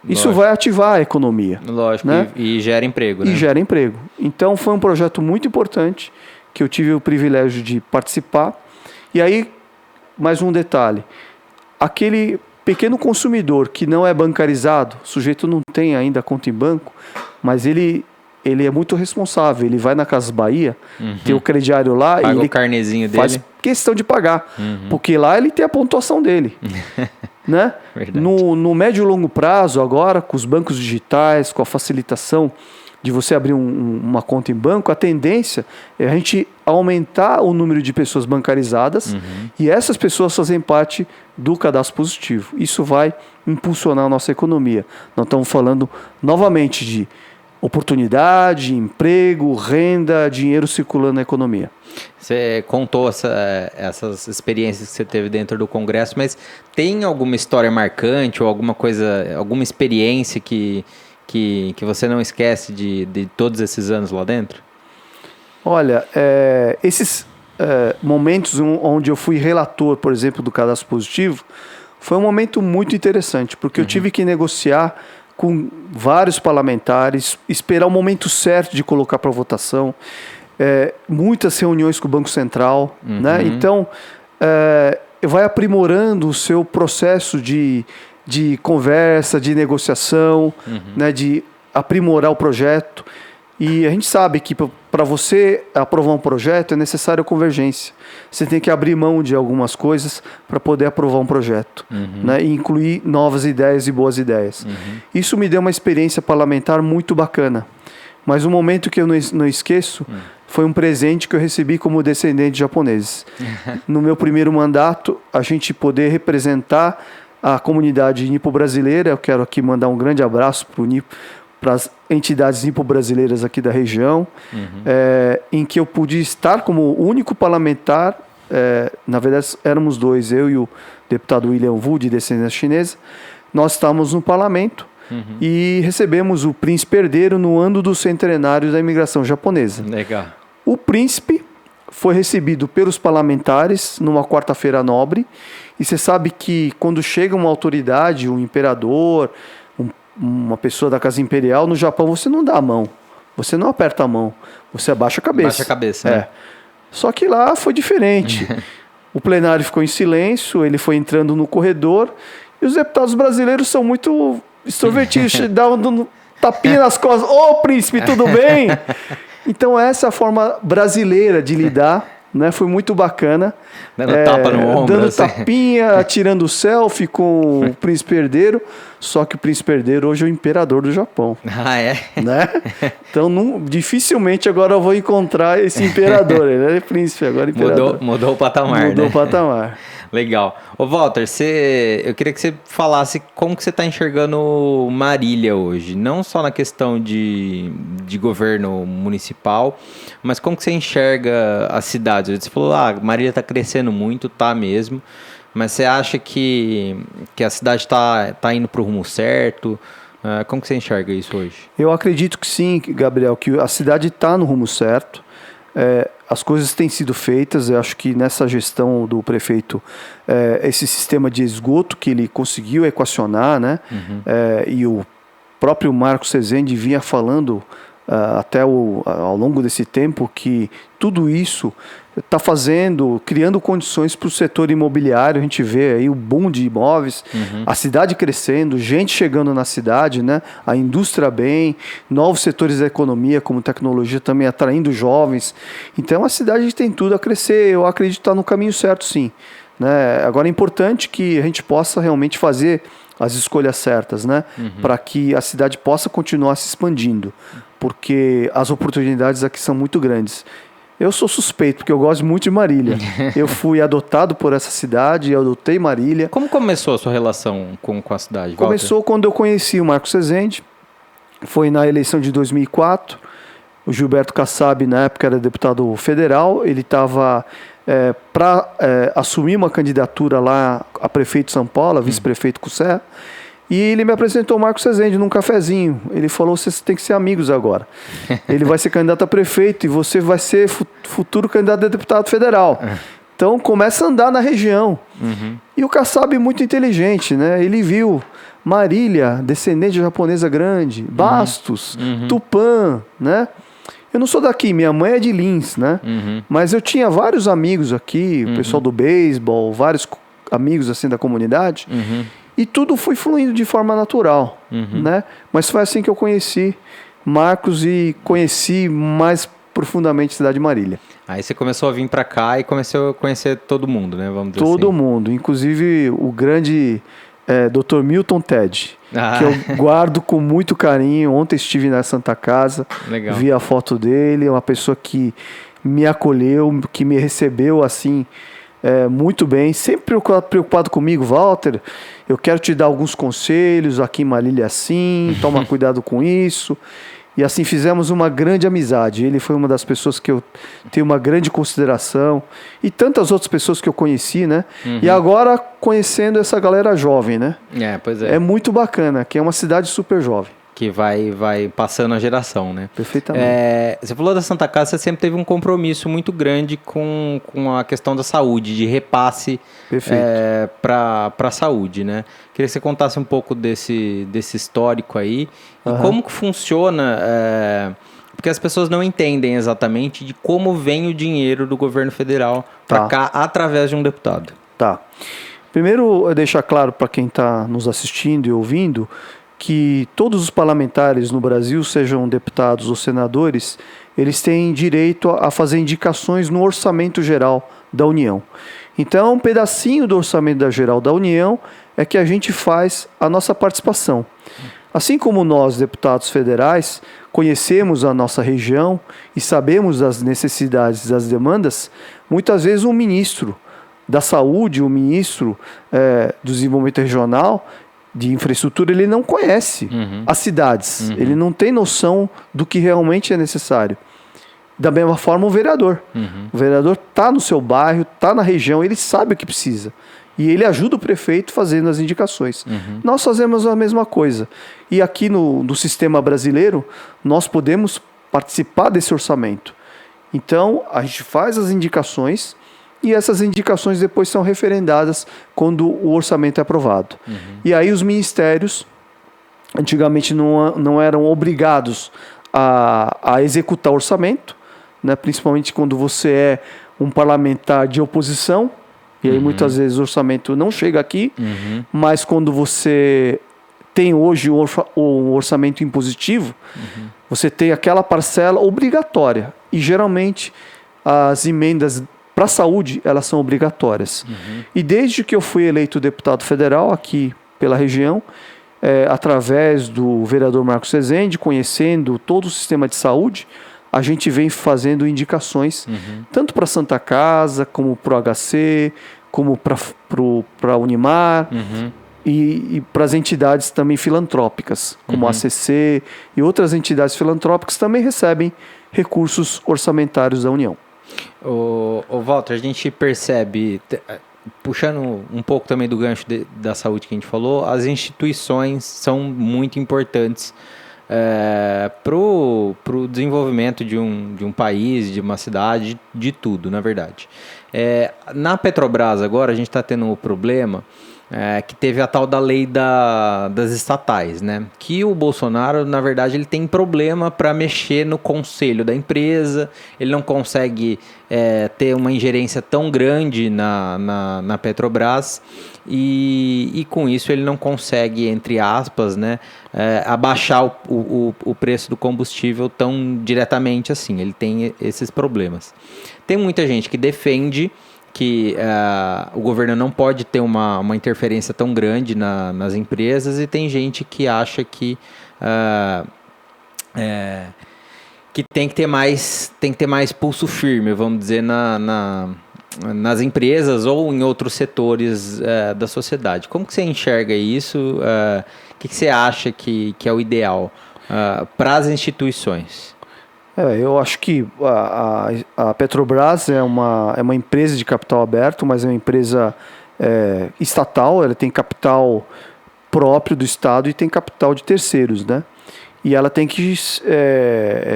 Isso vai ativar a economia. Lógico, né? E gera emprego, né? E gera emprego. Então, foi um projeto muito importante que eu tive o privilégio de participar. E aí, mais um detalhe. Aquele pequeno consumidor que não é bancarizado, o sujeito não tem ainda conta em banco, mas ele é muito responsável. Ele vai na Casas Bahia, tem o crediário lá Paga e ele o carnezinho dele. faz questão de pagar. Porque lá ele tem a pontuação dele. Né? No médio e longo prazo, agora, com os bancos digitais, com a facilitação de você abrir uma conta em banco, a tendência é a gente aumentar o número de pessoas bancarizadas e essas pessoas fazem parte do cadastro positivo. Isso vai impulsionar a nossa economia. Nós estamos falando novamente de oportunidade, emprego, renda, dinheiro circulando na economia. Você contou essas experiências que você teve dentro do Congresso, mas tem alguma história marcante ou alguma coisa, alguma experiência que você não esquece de todos esses anos lá dentro? Olha, esses momentos onde eu fui relator, por exemplo, do cadastro positivo, foi um momento muito interessante, porque eu tive que negociar com vários parlamentares, esperar o momento certo de colocar para votação, muitas reuniões com o Banco Central, né? Então, vai aprimorando o seu processo de conversa, de negociação, né? De aprimorar o projeto. E a gente sabe que para você aprovar um projeto é necessário convergência. Você tem que abrir mão de algumas coisas para poder aprovar um projeto, né? E incluir novas ideias e boas ideias. Isso me deu uma experiência parlamentar muito bacana. Mas um momento que eu não esqueço foi um presente que eu recebi como descendente de japoneses. No meu primeiro mandato, a gente poder representar a comunidade nipo-brasileira. Eu quero aqui mandar um grande abraço para as entidades nipo-brasileiras aqui da região, em que eu pude estar como o único parlamentar. Na verdade, éramos dois, eu e o deputado William Wu, de descendência chinesa. Nós estávamos no parlamento. E recebemos o príncipe herdeiro no ano do centenário da imigração japonesa. Legal. O príncipe foi recebido pelos parlamentares numa quarta-feira nobre. E você sabe que quando chega uma autoridade, um imperador, uma pessoa da casa imperial, no Japão você não dá a mão, você não aperta a mão, você abaixa a cabeça. Abaixa a cabeça, né? Só que lá foi diferente. O plenário ficou em silêncio, ele foi entrando no corredor e os deputados brasileiros são muito extrovertidos, dão tapinha nas costas. Ô, príncipe, tudo bem? Então essa é a forma brasileira de lidar, né? Foi muito bacana. Dando tapa no ombro. Dando assim. tapinha, tirando selfie com o príncipe herdeiro. Só que o príncipe herdeiro hoje é o imperador do Japão. Ah, é? Né? Então dificilmente agora eu vou encontrar esse imperador. Ele é príncipe, agora imperador. Mudou o patamar, Mudou né? o patamar. Legal. Ô, Walter, eu queria que você falasse como que você está enxergando Marília hoje. Não só na questão de governo municipal, mas como que você enxerga a cidade. Você falou, Marília está crescendo muito, tá mesmo. Mas você acha que a cidade está indo para o rumo certo? Como que você enxerga isso hoje? Eu acredito que sim, Gabriel, que a cidade está no rumo certo. As coisas têm sido feitas. Eu acho que nessa gestão do prefeito, esse sistema de esgoto que ele conseguiu equacionar, né? E o próprio Marcos Rezende vinha falando até ao longo desse tempo que tudo isso está criando condições para o setor imobiliário. A gente vê aí o boom de imóveis, a cidade crescendo, gente chegando na cidade, né? A indústria bem, novos setores da economia como tecnologia também atraindo jovens. Então a cidade tem tudo a crescer. Eu acredito que está no caminho certo, sim, né? Agora é importante que a gente possa realmente fazer as escolhas certas, né? Para que a cidade possa continuar se expandindo, porque as oportunidades aqui são muito grandes. Eu sou suspeito, porque eu gosto muito de Marília. Eu fui adotado por essa cidade, eu adotei Marília. Como começou a sua relação com a cidade, Walter? Começou quando eu conheci o Marcos Rezende. Foi na eleição de 2004. O Gilberto Kassab, na época, era deputado federal. Ele estava para assumir uma candidatura lá a prefeito de São Paulo, a vice-prefeito com Serra. E ele me apresentou o Marcos Rezende num cafezinho. Ele falou, vocês têm que ser amigos agora. Ele vai ser candidato a prefeito e você vai ser futuro candidato a deputado federal. Então começa a andar na região. E o Kassab muito inteligente, né? Ele viu Marília, descendente japonesa grande, Bastos, Tupã, né? Eu não sou daqui, minha mãe é de Lins, né? Mas eu tinha vários amigos aqui, o pessoal do beisebol, vários amigos assim da comunidade. E tudo foi fluindo de forma natural, né? Mas foi assim que eu conheci Marcos e conheci mais profundamente a cidade de Marília. Aí você começou a vir para cá e começou a conhecer todo mundo, né? Vamos dizer todo assim. mundo, inclusive o grande Dr. Milton Ted, que eu guardo com muito carinho. Ontem estive na Santa Casa, Legal. Vi a foto dele, é uma pessoa que me acolheu, que me recebeu assim muito bem, sempre preocupado comigo. Walter, eu quero te dar alguns conselhos, aqui em Marília assim, toma cuidado com isso. E assim fizemos uma grande amizade. Ele foi uma das pessoas que eu tenho uma grande consideração. E tantas outras pessoas que eu conheci, né? E agora conhecendo essa galera jovem, né? Pois é. É muito bacana, que é uma cidade super jovem. Que vai passando a geração, né? Perfeitamente. Você falou da Santa Casa, você sempre teve um compromisso muito grande com a questão da saúde, de repasse para a saúde, né? Queria que você contasse um pouco desse histórico aí e como que funciona, porque as pessoas não entendem exatamente de como vem o dinheiro do governo federal para cá através de um deputado. Tá. Primeiro, deixar claro para quem está nos assistindo e ouvindo que todos os parlamentares no Brasil, sejam deputados ou senadores, eles têm direito a fazer indicações no orçamento geral da União. Então, um pedacinho do orçamento geral da União é que a gente faz a nossa participação. Assim como nós, deputados federais, conhecemos a nossa região e sabemos das necessidades, das demandas, muitas vezes um ministro da Saúde, um ministro do Desenvolvimento Regional, de infraestrutura, ele não conhece as cidades, ele não tem noção do que realmente é necessário. Da mesma forma, o vereador. O vereador está no seu bairro, está na região, ele sabe o que precisa. E ele ajuda o prefeito fazendo as indicações. Nós fazemos a mesma coisa. E aqui no sistema brasileiro, nós podemos participar desse orçamento. Então, a gente faz as indicações e essas indicações depois são referendadas quando o orçamento é aprovado. E aí os ministérios, antigamente, não eram obrigados a executar o orçamento, né? Principalmente quando você é um parlamentar de oposição, e aí muitas vezes o orçamento não chega aqui, mas quando você tem hoje o orçamento impositivo, você tem aquela parcela obrigatória. E geralmente as emendas para a saúde, elas são obrigatórias. E desde que eu fui eleito deputado federal aqui pela região, através do vereador Marcos Rezende, conhecendo todo o sistema de saúde, a gente vem fazendo indicações, tanto para a Santa Casa, como para o HC, como para a Unimar, e para as entidades também filantrópicas, como a ACC e outras entidades filantrópicas também recebem recursos orçamentários da União. Ô Walter, a gente percebe, puxando um pouco também do gancho da saúde que a gente falou, as instituições são muito importantes para o desenvolvimento de um país, de uma cidade, de tudo, na verdade. Na Petrobras agora, a gente está tendo um problema que teve a tal da lei das estatais, né? Que o Bolsonaro, na verdade, ele tem problema para mexer no conselho da empresa, ele não consegue ter uma ingerência tão grande na Petrobras e com isso ele não consegue, entre aspas, né, abaixar o preço do combustível tão diretamente assim, ele tem esses problemas. Tem muita gente que defende que o governo não pode ter uma interferência tão grande nas empresas, e tem gente que acha que tem que ter mais pulso firme, vamos dizer, nas empresas ou em outros setores da sociedade. Como que você enxerga isso? O que você acha que é o ideal para as instituições? Eu acho que a Petrobras é uma empresa de capital aberto, mas é uma empresa estatal. Ela tem capital próprio do Estado e tem capital de terceiros, né? E ela tem que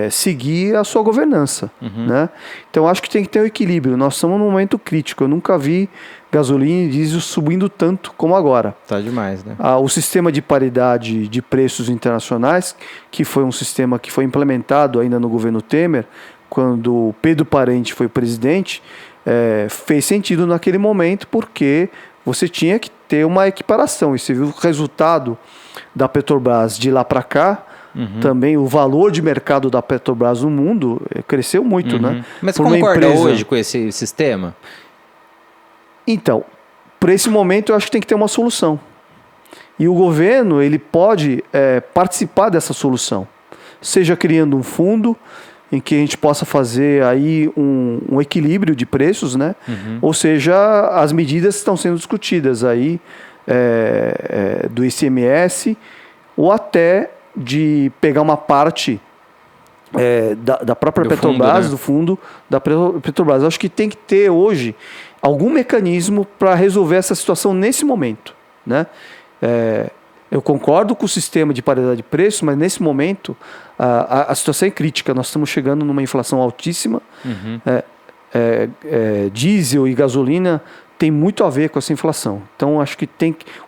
seguir a sua governança, né? Então, acho que tem que ter um equilíbrio. Nós estamos num momento crítico. Eu nunca vi gasolina e diesel subindo tanto como agora. Tá demais, né? O sistema de paridade de preços internacionais, que foi um sistema que foi implementado ainda no governo Temer, quando Pedro Parente foi presidente, fez sentido naquele momento, porque você tinha que ter uma equiparação. E você viu o resultado da Petrobras de lá para cá. Também o valor de mercado da Petrobras no mundo cresceu muito, né? Mas você concorda hoje com esse sistema? Então, para esse momento eu acho que tem que ter uma solução. E o governo, ele pode participar dessa solução. Seja criando um fundo em que a gente possa fazer aí um equilíbrio de preços, né? Ou seja, as medidas estão sendo discutidas aí do ICMS, ou até de pegar uma parte da própria Petrobras, do fundo da Petrobras. Eu acho que tem que ter hoje algum mecanismo para resolver essa situação nesse momento, né? Eu concordo com o sistema de paridade de preço, mas nesse momento a situação é crítica. Nós estamos chegando numa inflação altíssima. Diesel e gasolina tem muito a ver com essa inflação. Então, acho que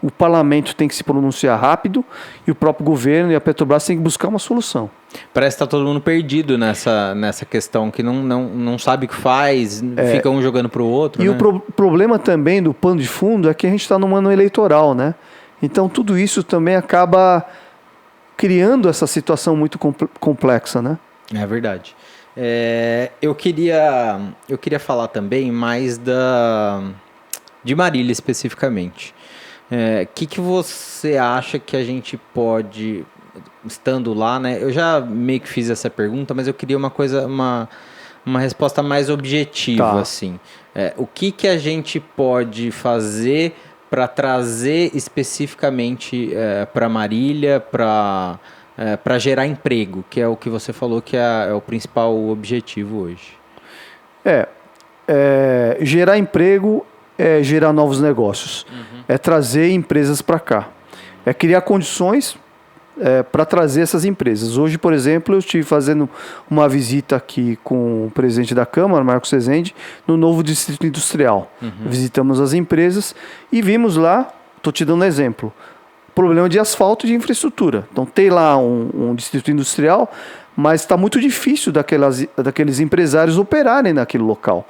o parlamento tem que se pronunciar rápido e o próprio governo e a Petrobras tem que buscar uma solução. Parece que está todo mundo perdido nessa questão, que não sabe o que faz, fica um jogando para o outro. E né? o problema também do pano de fundo é que a gente está num ano eleitoral, né? Então, tudo isso também acaba criando essa situação muito complexa, né? É verdade. Eu queria falar também mais de Marília especificamente. Que você acha que a gente pode, estando lá, né? Eu já meio que fiz essa pergunta, mas eu queria uma resposta mais objetiva, assim. O que a gente pode fazer para trazer especificamente para Marília, para gerar emprego, que é o que você falou que é o principal objetivo hoje? Gerar emprego é gerar novos negócios, é trazer empresas para cá, é criar condições para trazer essas empresas. Hoje, por exemplo, eu estive fazendo uma visita aqui com o presidente da Câmara, Marcos Rezende, no novo Distrito Industrial. Visitamos as empresas e vimos lá, estou te dando um exemplo, problema de asfalto e de infraestrutura. Então tem lá um Distrito Industrial, mas está muito difícil daqueles empresários operarem naquele local.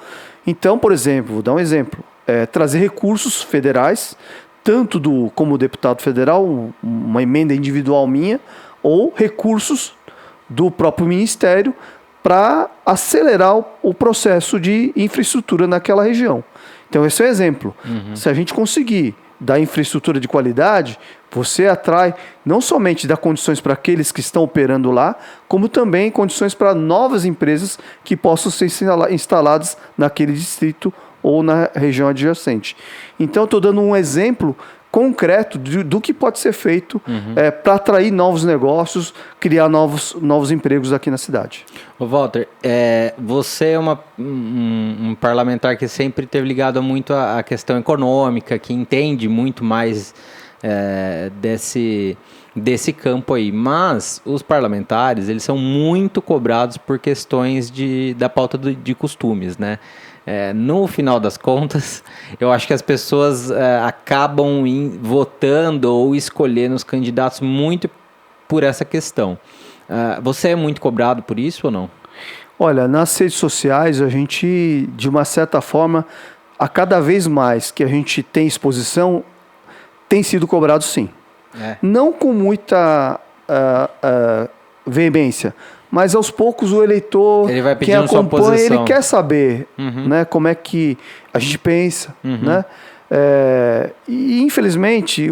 Então, por exemplo, vou dar um exemplo, trazer recursos federais, tanto como deputado federal, uma emenda individual minha, ou recursos do próprio Ministério para acelerar o processo de infraestrutura naquela região. Então, esse é um exemplo. Se a gente conseguir dar infraestrutura de qualidade, você atrai não somente dá condições para aqueles que estão operando lá, como também condições para novas empresas que possam ser instaladas naquele distrito ou na região adjacente. Então, estou dando um exemplo concreto do que pode ser feito para atrair novos negócios, criar novos empregos aqui na cidade. Ô Walter, você é um parlamentar que sempre esteve ligado muito à questão econômica, que entende muito mais desse campo aí, mas os parlamentares, eles são muito cobrados por questões da pauta de costumes, né? No final das contas, eu acho que as pessoas acabam votando ou escolhendo os candidatos muito por essa questão. Você é muito cobrado por isso ou não? Olha, nas redes sociais, a gente, de uma certa forma, a cada vez mais que a gente tem exposição, tem sido cobrado sim. Não com muita veemência, mas aos poucos o eleitor, ele vai quem acompanha, ele quer saber né, como é que a gente pensa. Né? E infelizmente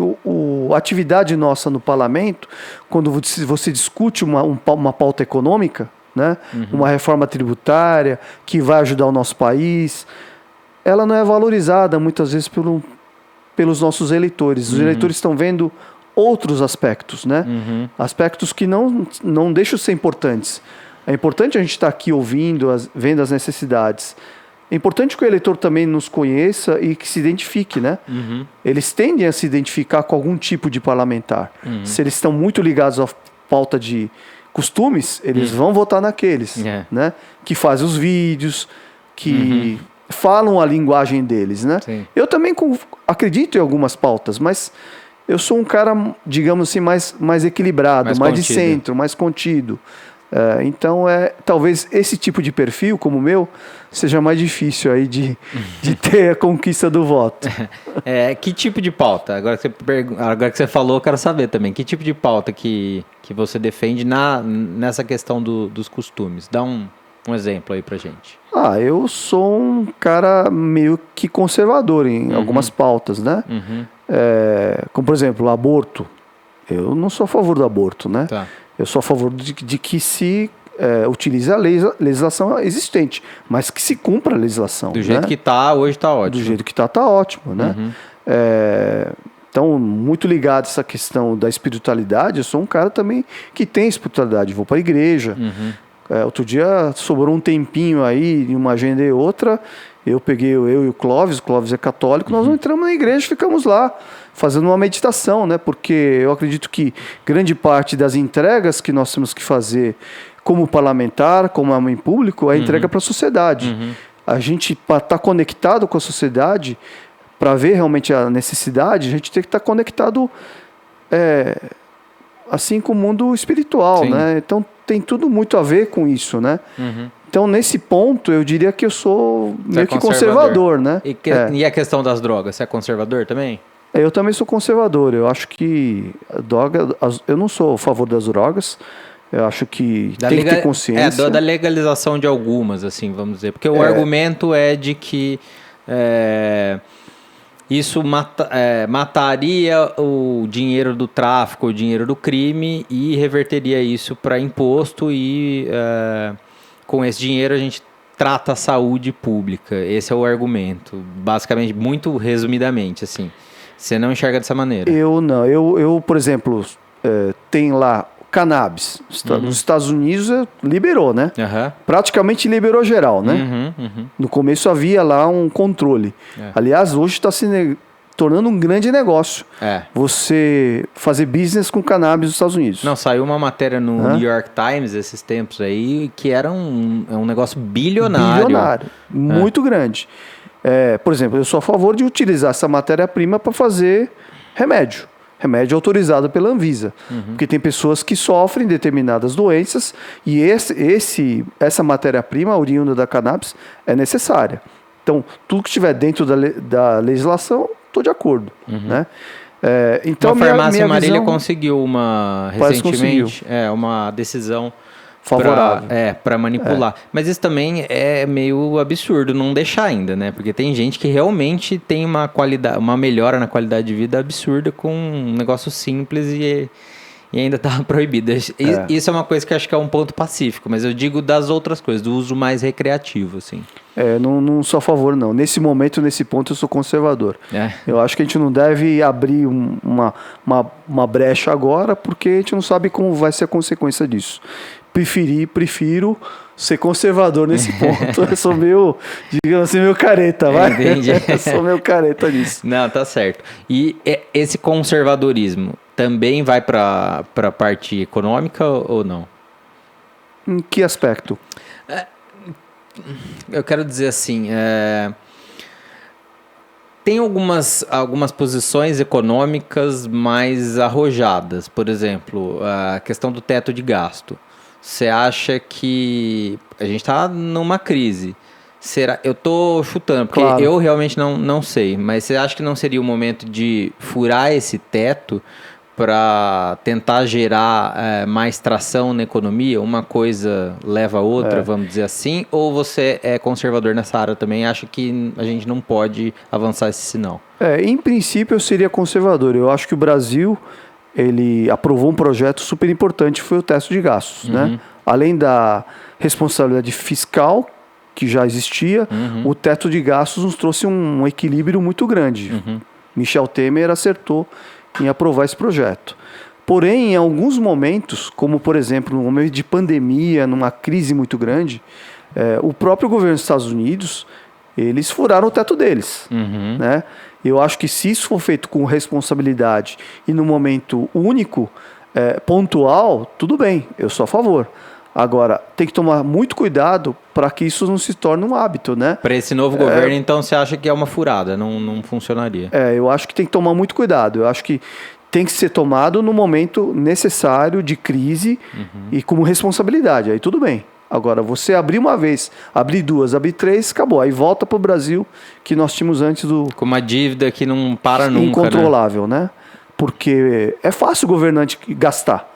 a atividade nossa no parlamento, quando você discute uma pauta econômica, né, uma reforma tributária que vai ajudar o nosso país, ela não é valorizada muitas vezes pelos nossos eleitores. Os eleitores estão vendo outros aspectos, né? Aspectos que não deixam de ser importantes. É importante a gente estar aqui ouvindo, vendo as necessidades. É importante que o eleitor também nos conheça e que se identifique, né? Eles tendem a se identificar com algum tipo de parlamentar. Se eles estão muito ligados à pauta de costumes, eles vão votar naqueles, né? Que fazem os vídeos, que falam a linguagem deles, né? Sim. Eu também acredito em algumas pautas, mas eu sou um cara, digamos assim, mais equilibrado, mais de centro, mais contido. Então, talvez esse tipo de perfil, como o meu, seja mais difícil aí de ter a conquista do voto. Que tipo de pauta? Agora que você falou, eu quero saber também. Que tipo de pauta que você defende nessa questão dos costumes? Dá um exemplo aí pra gente. Eu sou um cara meio que conservador em algumas pautas, né? Como, por exemplo, o aborto. Eu não sou a favor do aborto, né? Tá. Eu sou a favor de que se utilize a legislação existente, mas que se cumpra a legislação. Do jeito que está, hoje está ótimo. Do jeito que está ótimo, né? Então, muito ligado a essa questão da espiritualidade, eu sou um cara também que tem espiritualidade. Vou para a igreja. Outro dia sobrou um tempinho aí, em uma agenda e outra, eu e o Clóvis é católico, nós entramos na igreja e ficamos lá, fazendo uma meditação, né? Porque eu acredito que grande parte das entregas que nós temos que fazer como parlamentar, como homem público, é a entrega para a sociedade. A gente, para estar conectado com a sociedade, para ver realmente a necessidade, a gente tem que estar conectado assim com o mundo espiritual, né? Então tem tudo muito a ver com isso, né? Então, nesse ponto, eu diria que eu sou meio que conservador, né? E a questão das drogas, você é conservador também? Eu também sou conservador. Eu acho que eu não sou a favor das drogas. Eu acho que tem que ter consciência. Da legalização de algumas, assim, vamos dizer. Porque o argumento é de que isso mataria o dinheiro do tráfico, o dinheiro do crime e reverteria isso para imposto e com esse dinheiro a gente trata a saúde pública. Esse é o argumento, basicamente, muito resumidamente, assim. Você não enxerga dessa maneira? Eu não. Eu por exemplo, tem lá cannabis. Nos Estados Unidos liberou, né? Praticamente liberou geral, né? No começo havia lá um controle. Aliás, hoje está se tornando um grande negócio. Você fazer business com cannabis nos Estados Unidos. Não, saiu uma matéria no New York Times esses tempos aí que era um negócio bilionário. Muito grande. Por exemplo, eu sou a favor de utilizar essa matéria-prima para fazer remédio autorizado pela Anvisa. Porque tem pessoas que sofrem determinadas doenças e essa matéria-prima oriunda da cannabis é necessária. Então, tudo que estiver dentro da legislação, estou de acordo. Né? Então, a farmácia Marília conseguiu recentemente uma decisão favorável para manipular. Mas isso também é meio absurdo não deixar ainda, né? Porque tem gente que realmente tem uma melhora na qualidade de vida absurda com um negócio simples e ainda está proibido. Isso é uma coisa que eu acho que é um ponto pacífico, mas eu digo das outras coisas, do uso mais recreativo, assim. Não sou a favor, não. Nesse momento, nesse ponto, eu sou conservador. Eu acho que a gente não deve abrir uma brecha agora, porque a gente não sabe como vai ser a consequência disso. Prefiro ser conservador nesse ponto. Eu sou meio, digamos assim, meio careta, vai? Entendi. Eu sou meio careta nisso. Não, tá certo. E esse conservadorismo também vai para a parte econômica ou não? Em que aspecto? Eu quero dizer assim, tem algumas posições econômicas mais arrojadas. Por exemplo, a questão do teto de gasto. Você acha que a gente está numa crise? Eu estou chutando, porque eu realmente não sei, mas você acha que não seria o momento de furar esse teto para tentar gerar mais tração na economia? Uma coisa leva a outra, vamos dizer assim? Ou você é conservador nessa área também e acha que a gente não pode avançar esse sinal? Em princípio, eu seria conservador. Eu acho que o Brasil ele aprovou um projeto super importante, foi o teto de gastos. Né? Além da responsabilidade fiscal, que já existia, o teto de gastos nos trouxe um equilíbrio muito grande. Michel Temer acertou em aprovar esse projeto. Porém, em alguns momentos, como por exemplo no momento de pandemia, numa crise muito grande, o próprio governo dos Estados Unidos, eles furaram o teto deles. Né? Eu acho que se isso for feito com responsabilidade e no momento único, pontual, tudo bem, eu sou a favor. Agora, tem que tomar muito cuidado para que isso não se torne um hábito, né? Para esse novo governo, então, você acha que é uma furada, não funcionaria? Eu acho que tem que tomar muito cuidado. Eu acho que tem que ser tomado no momento necessário de crise e como responsabilidade. Aí tudo bem. Agora, você abrir uma vez, abrir duas, abrir três, acabou. Aí volta para o Brasil que nós tínhamos antes do... Com uma dívida que não para nunca, incontrolável, né? Porque é fácil o governante gastar.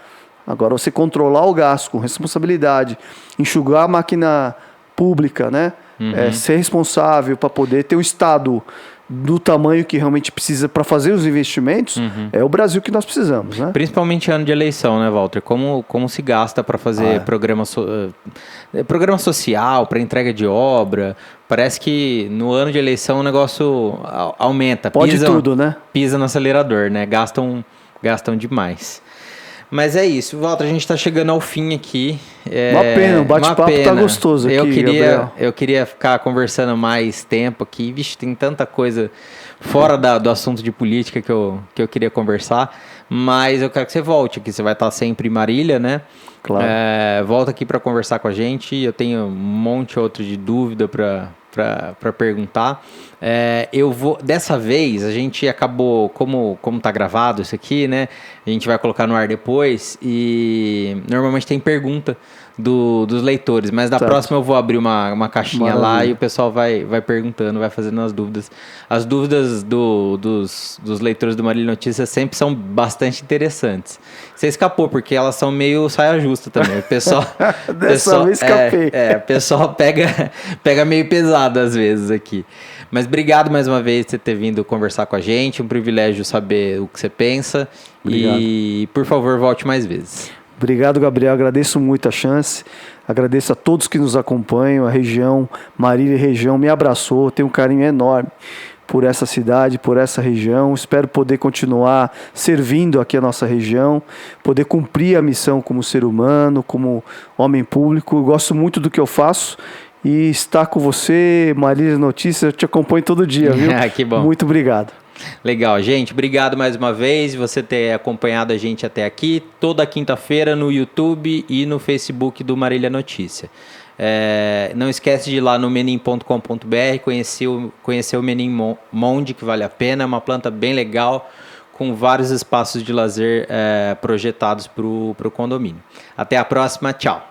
Agora, você controlar o gasto com responsabilidade, enxugar a máquina pública, né? Ser responsável para poder ter um Estado do tamanho que realmente precisa para fazer os investimentos, é o Brasil que nós precisamos, né? Principalmente ano de eleição, né, Walter? Como se gasta para fazer programa social, para entrega de obra. Parece que no ano de eleição o negócio aumenta. Pode tudo, né? Pisa no acelerador, né? Gastam demais. Mas é isso, Walter, a gente está chegando ao fim aqui. Uma pena, o bate-papo tá gostoso aqui, eu queria ficar conversando mais tempo aqui. Vixe, tem tanta coisa fora do assunto de política que eu queria conversar. Mas eu quero que você volte aqui, você vai estar sempre em Marília, né? Claro. Volta aqui para conversar com a gente. Eu tenho um monte outro de dúvida para perguntar. Dessa vez, a gente acabou, como tá gravado isso aqui, né? A gente vai colocar no ar depois e normalmente tem pergunta dos leitores. Mas da próxima eu vou abrir uma caixinha lá e o pessoal vai perguntando, vai fazendo as dúvidas. As dúvidas dos leitores do Marília Notícias sempre são bastante interessantes. Você escapou, porque elas são meio saia justa também. O pessoal... Dessa vez escapei. O pessoal pega meio pesado às vezes aqui. Mas obrigado mais uma vez por você ter vindo conversar com a gente. Um privilégio saber o que você pensa. Obrigado. E, por favor, volte mais vezes. Obrigado, Gabriel. Agradeço muito a chance. Agradeço a todos que nos acompanham. A região, Marília e região, me abraçou. Tenho um carinho enorme por essa cidade, por essa região. Espero poder continuar servindo aqui a nossa região, poder cumprir a missão como ser humano, como homem público. Eu gosto muito do que eu faço. E estar com você, Marília Notícias, eu te acompanho todo dia, viu? Que bom. Muito obrigado. Legal, gente. Obrigado mais uma vez você ter acompanhado a gente até aqui. Toda quinta-feira no YouTube e no Facebook do Marília Notícia. Não esquece de ir lá no menin.com.br, conhecer o Menin Monde, que vale a pena. É uma planta bem legal, com vários espaços de lazer projetados para o condomínio. Até a próxima, tchau.